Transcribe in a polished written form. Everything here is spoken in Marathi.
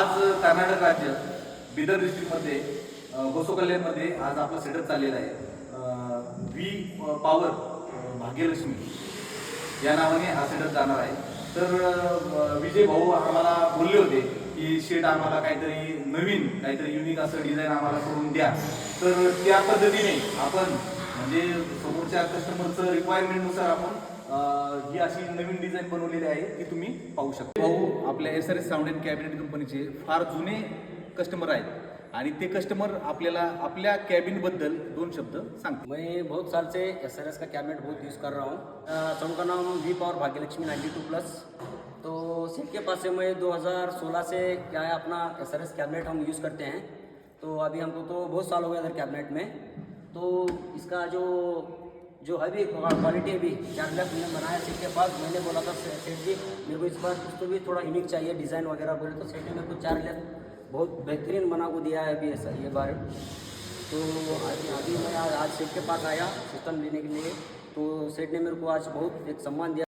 आज कर्नाटक राज्य बिदर डिस्ट्रिक्टमध्ये गोसोकल्याणमध्ये आज आपला सेटअप चाललेला आहे। व्ही पॉवर भाग्यलक्ष्मी या नावाने हा सेटअप जाणार आहे। तर विजय भाऊ आम्हाला बोलले होते की शेट आम्हाला काहीतरी नवीन काहीतरी युनिक असं डिझाईन आम्हाला करून द्या। तर त्या पद्धतीने आपण म्हणजे समोरच्या कस्टमरचं रिक्वायरमेंटनुसार आपण ही अशी नवीन डिझाईन बनवलेली आहे की तुम्ही पाहू शकता। भाऊ आपल्या SRS साऊंड अँड कॅबिनेट कंपनीचे फार जुने कस्टमर आहेत आणि ते कस्टमर आपल्याला आपल्या कॅबिनबद्दल दोन शब्द सांगतो। मैं बहुत साल से SRS का कैबिनेट बहुत यूज़ कर रहा हूँ। साउंड का नाम वी पावर भाग्यलक्ष्मी 92+। तो सेट के पास से मैं 2016 से क्या है अपना SRS कैबिनेट हम यूज़ करते हैं। तो अभी हमको तो बहुत साल हो गया इधर कैबिनेट में। तो इसका जो है भी क्वालिटी भी 4 लाख मैंने बनाया सेट के पास। मैंने बोला था सेठ जी मेरे को इस बार कुछ तो भी थोड़ा यूनिक चाहिए डिज़ाइन वगैरह बोले, तो सेठ ने मेरे को 4 लाख बहुत बेहतरीन बना को दिया है अभी ऐसा ये बार। तो अभी मैं आज सेठ के पास आया सिस्टम लेने के लिए, तो सेठ ने मेरे को आज बहुत एक सम्मान दिया।